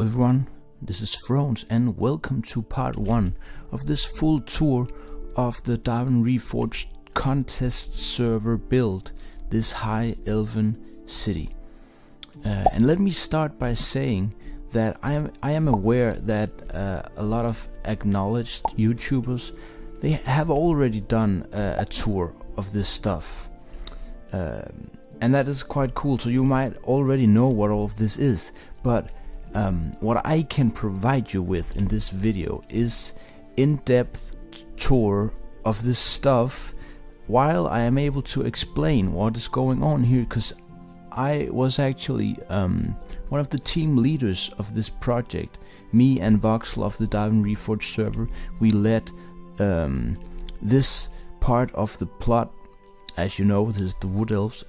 everyone, this is Frones and welcome to part 1 of this full tour of the Darwin Reforged Conquest Server build, this High-Elven city. And let me start by saying that I am aware that a lot of acknowledged YouTubers, they have already done a tour of this stuff. And that is quite cool, so you might already know what all of this is, but what I can provide you with in this video is in-depth tour of this stuff, while I am able to explain what is going on here, because I was actually one of the team leaders of this project. Me and Voxel of the Darwin Reforged Server, we led this part of the plot. As you know, this is the Wood Elves,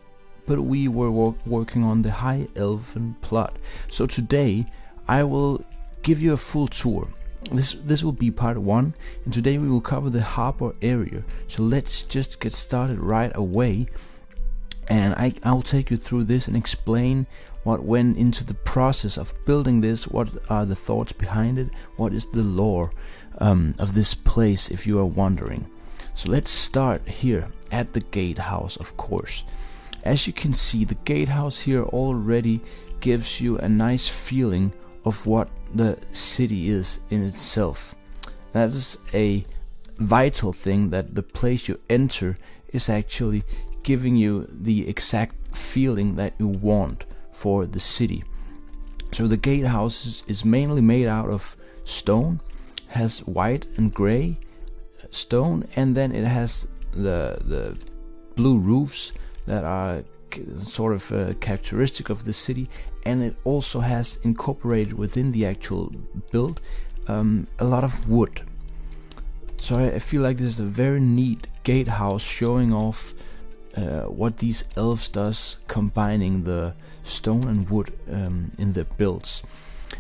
but we were working on the High-Elven plot. So today I will give you a full tour. This will be part 1, and today we will cover the Harbour area. So let's just get started right away, and I'll take you through this and explain what went into the process of building this, what are the thoughts behind it, what is the lore of this place, if you are wondering. So let's start here at the Gatehouse, of course. As you can see, the Gatehouse here already gives you a nice feeling of what the city is in itself. That is a vital thing, that the place you enter is actually giving you the exact feeling that you want for the city. So the Gatehouse is mainly made out of stone, has white and grey stone, and then it has the blue roofs that are sort of characteristic of the city, and it also has incorporated within the actual build a lot of wood. So I feel like this is a very neat gatehouse, showing off what these elves does, combining the stone and wood in their builds.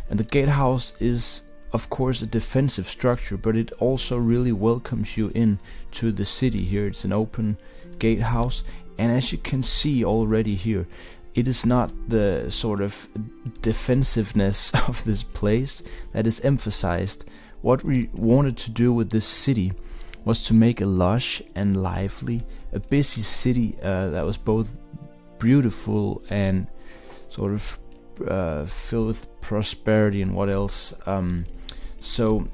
And the gatehouse is of course a defensive structure, but it also really welcomes you in to the city here. It's an open gatehouse, and as you can see already here, it is not the sort of defensiveness of this place that is emphasized. What we wanted to do with this city was to make a lush and lively, a busy city that was both beautiful and sort of filled with prosperity and what else. So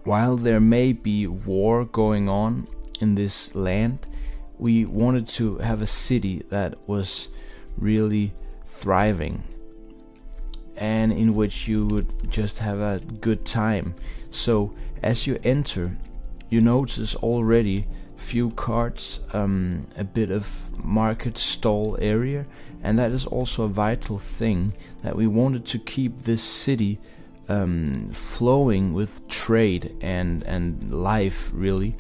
while there may be war going on in this land, we wanted to have a city that was really thriving and in which you would just have a good time. So as you enter, you notice already few carts, a bit of market stall area, and that is also a vital thing, that we wanted to keep this city flowing with trade and life, really.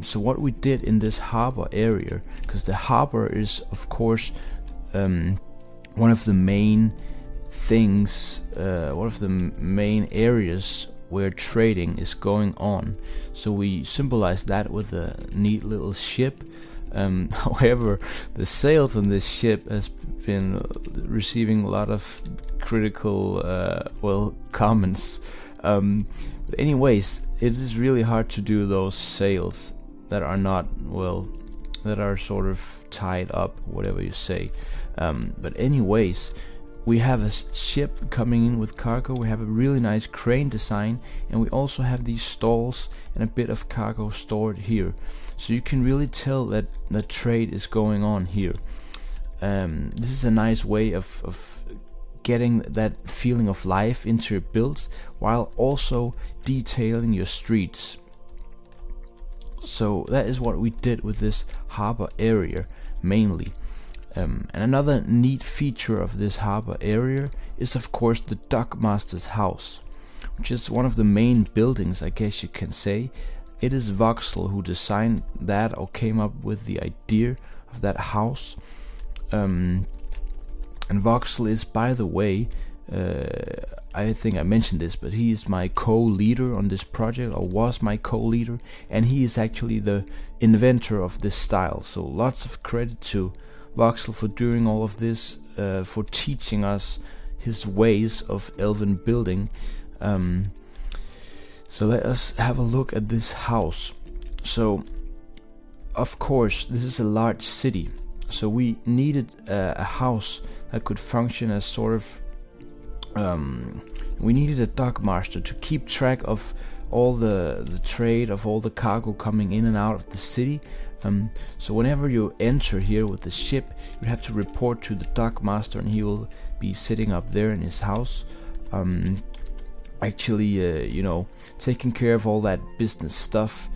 So what we did in this harbor area, because the harbor is of course one of the main things, one of the main areas where trading is going on, so we symbolize that with a neat little ship. However, the sails on this ship has been receiving a lot of critical comments, but anyways, it is really hard to do those sails that are not, that are sort of tied up, whatever you say. But anyways, we have a ship coming in with cargo, we have a really nice crane design, and we also have these stalls and a bit of cargo stored here. So you can really tell that the trade is going on here. This is a nice way of getting that feeling of life into your builds, while also detailing your streets. So that is what we did with this harbor area mainly. And another neat feature of this harbor area is of course the dockmaster's house, which is one of the main buildings, I guess you can say. It is Voxel who designed that, or came up with the idea of that house. And Voxel is, by the way, I think I mentioned this, but he is my co-leader on this project, or was my co-leader, and he is actually the inventor of this style. So lots of credit to Voxel for doing all of this, for teaching us his ways of elven building. So let us have a look at this house. So of course this is a large city, so we needed a house that could function as sort of we needed a dock master to keep track of all the trade, of all the cargo coming in and out of the city. So whenever you enter here with the ship, you have to report to the dock master, and he will be sitting up there in his house, actually you know, taking care of all that business stuff.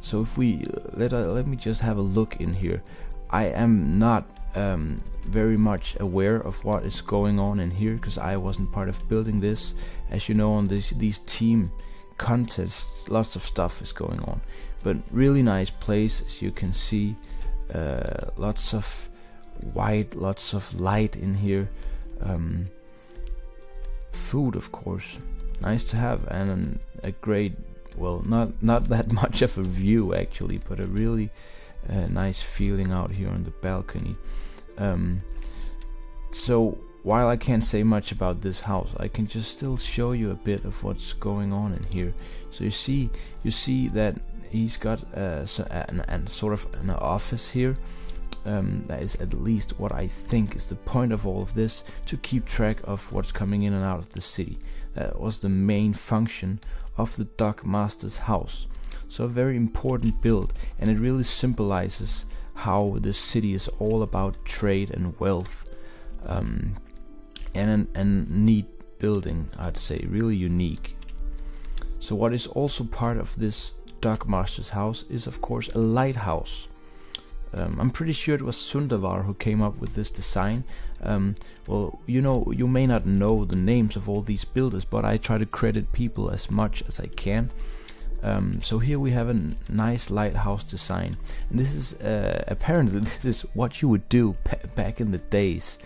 So if we let me just have a look in here. I am not very much aware of what is going on in here, because I wasn't part of building this. As you know, on these team contests, lots of stuff is going on, but really nice place, as you can see. Lots of white, lots of light in here. Food, of course, nice to have, and a great, well, not that much of a view actually, but a really nice feeling out here on the balcony. So while I can't say much about this house, I can just still show you a bit of what's going on in here. So you see that he's got sort of an office here. That is at least what I think is the point of all of this, to keep track of what's coming in and out of the city. That was the main function of the dock master's house. So a very important build, and it really symbolizes how this city is all about trade and wealth, and neat building, I'd say, really unique. So what is also part of this dock master's house is of course a lighthouse. I'm pretty sure it was Sundavar who came up with this design. Well, you know, you may not know the names of all these builders, but I try to credit people as much as I can. So here we have a nice lighthouse design, and this is apparently this is what you would do back in the days.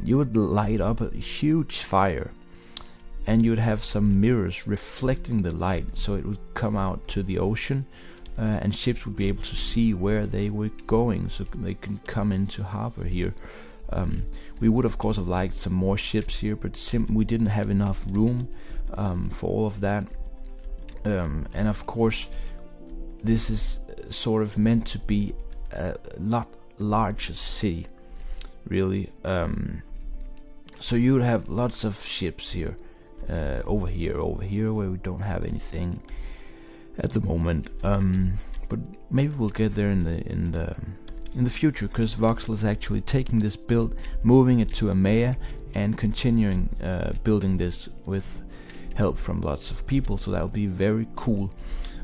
You would light up a huge fire, and you would have some mirrors reflecting the light, so it would come out to the ocean, and ships would be able to see where they were going, so they can come into harbor here. We would of course have liked some more ships here, but we didn't have enough room for all of that. And of course this is sort of meant to be a lot larger city, really. So you would have lots of ships here, over here where we don't have anything at the moment, but maybe we'll get there in the future, because Voxel is actually taking this build, moving it to EMEA, and continuing building this with help from lots of people, so that'll be very cool.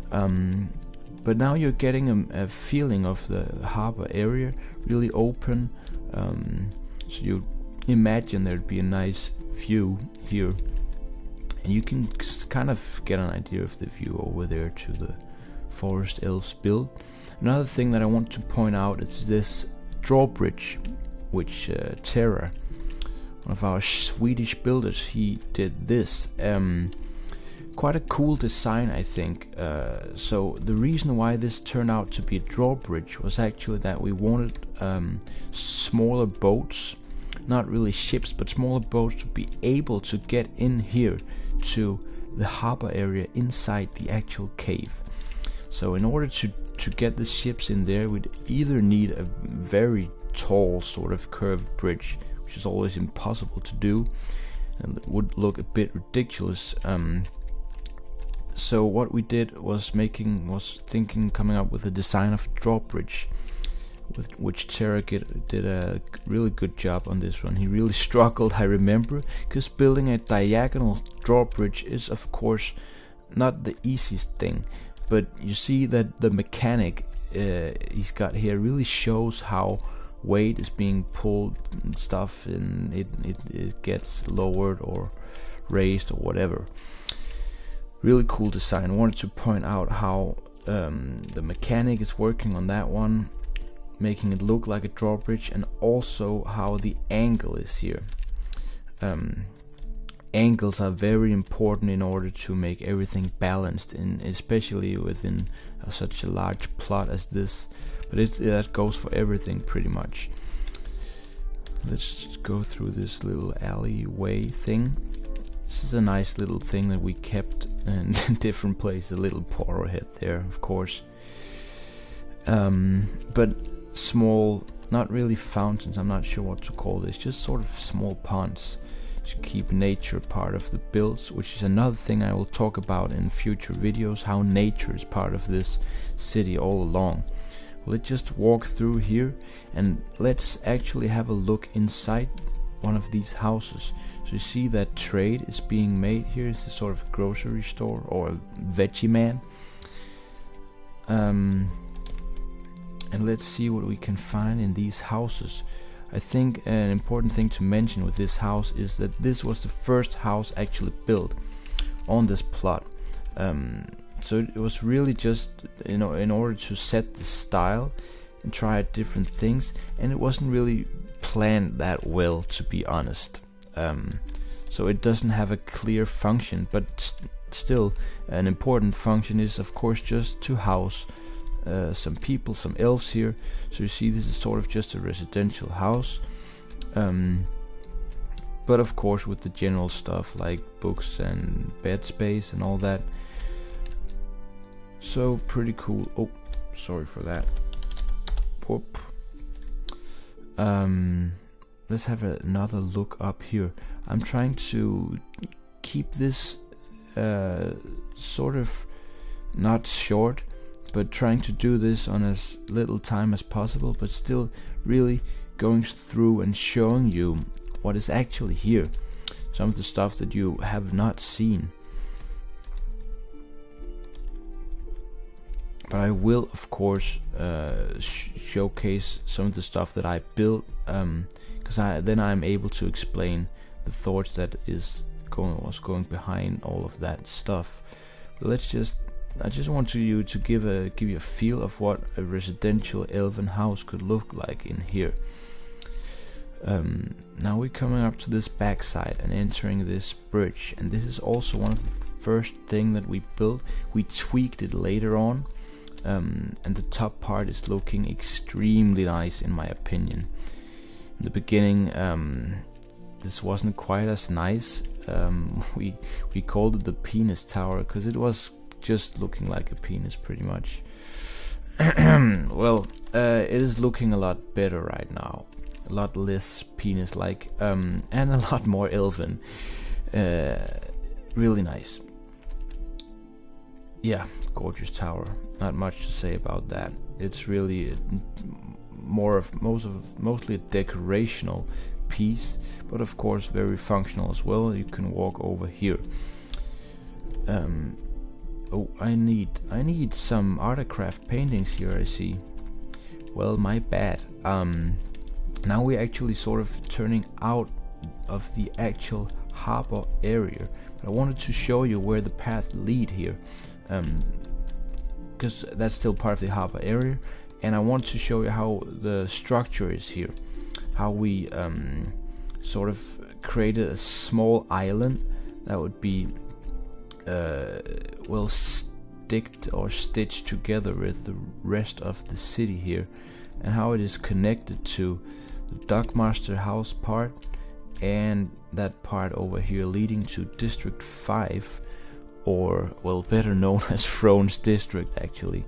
But now you're getting a feeling of the harbor area, really open, so you imagine there'd be a nice view here, and you can kind of get an idea of the view over there to the Forest Elves build. Another thing that I want to point out is this drawbridge, which Terra, one of our Swedish builders, he did this. Quite a cool design, I think. So the reason why this turned out to be a drawbridge was actually that we wanted smaller boats, not really ships, but smaller boats, to be able to get in here to the harbor area inside the actual cave. So in order to get the ships in there, we'd either need a very tall sort of curved bridge, which is always impossible to do and it would look a bit ridiculous. So what we did was coming up with a design of a drawbridge, with which Terra did a really good job on this one. He really struggled, I remember, because building a diagonal drawbridge is of course not the easiest thing, but you see that the mechanic he's got here really shows how weight is being pulled and stuff, and it gets lowered or raised or whatever. Really cool design. I wanted to point out how the mechanic is working on that one, making it look like a drawbridge, and also how the angle is here. Angles are very important in order to make everything balanced, especially within such a large plot as this, but that goes for everything pretty much. Let's go through this little alleyway thing. This is a nice little thing that we kept in different places. A little portal head there, of course. But small, not really fountains, I'm not sure what to call this, just sort of small ponds to keep nature part of the builds, which is another thing I will talk about in future videos, how nature is part of this city all along. Let's just walk through here and let's actually have a look inside one of these houses. So you see that trade is being made here. It's a sort of grocery store or a veggie man. And let's see what we can find in these houses. I think an important thing to mention with this house is that this was the first house actually built on this plot. So it was really just, you know, in order to set the style and try out different things, and it wasn't really planned that well, to be honest. So it doesn't have a clear function, but still an important function is of course just to house some people, some elves here. So you see this is sort of just a residential house, but of course with the general stuff like books and bed space and all that. So pretty cool. Oh, sorry for that. Whoop. Let's have another look up here. I'm trying to keep this sort of not short, but trying to do this on as little time as possible, but still really going through and showing you what is actually here, some of the stuff that you have not seen. But I will of course showcase some of the stuff that I built, because then I'm able to explain the thoughts that was going behind all of that stuff. But I just want you to give you a feel of what a residential elven house could look like in here. Now we're coming up to this backside and entering this bridge, and this is also one of the first thing that we built. We tweaked it later on, and the top part is looking extremely nice in my opinion. In the beginning this wasn't quite as nice. We called it the penis tower because it was just looking like a penis pretty much. Well, it is looking a lot better right now, a lot less penis like, and a lot more elven. Really nice. Yeah, gorgeous tower. Not much to say about that. It's really mostly a decorational piece, but of course very functional as well. You can walk over here. Oh, I need some artcraft paintings here, I see. Well, my bad. Now we're actually sort of turning out of the actual harbor area, but I wanted to show you where the path lead here, because that's still part of the harbor area, and I want to show you how the structure is here, how we sort of created a small island that would be well sticked or stitched together with the rest of the city here, and how it is connected to the Dockmaster house part and that part over here leading to District 5, or well better known as Frones-District actually,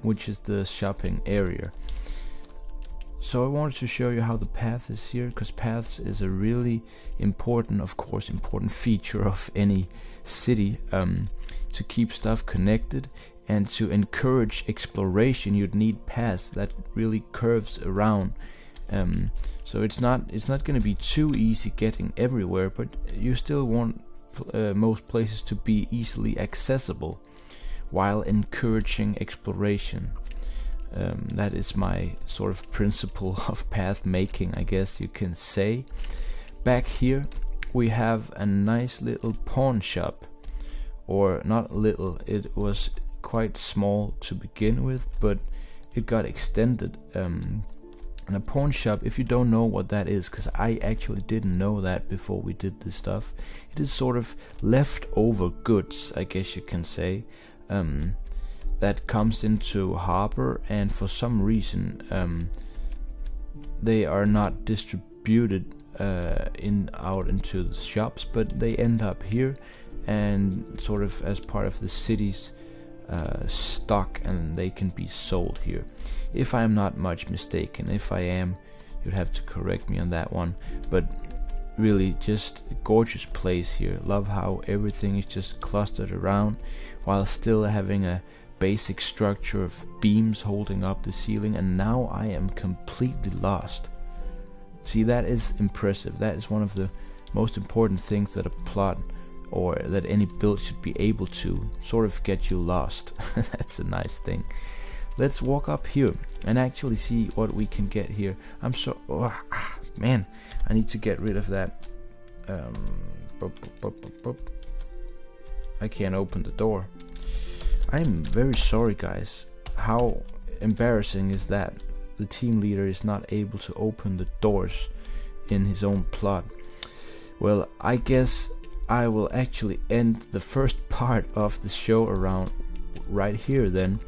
which is the shopping area. So I wanted to show you how the path is here, because paths is a really important, of course, important feature of any city, to keep stuff connected and to encourage exploration. You'd need paths that really curves around. So it's not going to be too easy getting everywhere, but you still want most places to be easily accessible while encouraging exploration. That is my sort of principle of path making, I guess you can say. Back here we have a nice little pawn shop, or not little, it was quite small to begin with, but it got extended. And a pawn shop, if you don't know what that is, because I actually didn't know that before we did this stuff, it is sort of leftover goods, I guess you can say, that comes into Harbour, and for some reason they are not distributed out into the shops, but they end up here and sort of as part of the city's stock, and they can be sold here, if I am not much mistaken. If I am, you'd have to correct me on that one, but really just a gorgeous place here. Love how everything is just clustered around while still having a basic structure of beams holding up the ceiling, and now I am completely lost. See, that is impressive. That is one of the most important things that a plot or that any build should be able to sort of get you lost. That's a nice thing. Let's walk up here and actually see what we can get here. Man, I need to get rid of that. I can't open the door. I'm very sorry, guys. How embarrassing is that? The team leader is not able to open the doors in his own plot. Well, I guess I will actually end the first part of the show around right here then.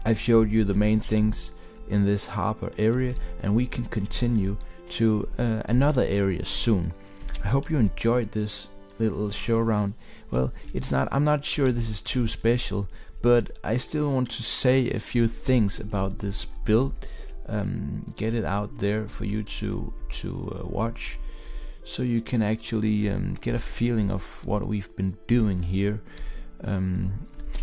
I've showed you the main things in this Harbour area, and we can continue to another area soon. I hope you enjoyed this little show around. Well, I'm not sure this is too special, but I still want to say a few things about this build, get it out there for you to watch, so you can actually get a feeling of what we've been doing here.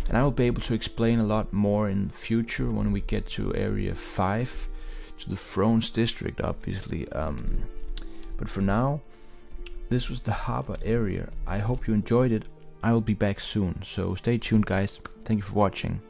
And I will be able to explain a lot more in the future when we get to area 5, to the Frones-District, obviously. But for now, this was the Harbour area. I hope you enjoyed it. I will be back soon, so stay tuned, guys. Thank you for watching.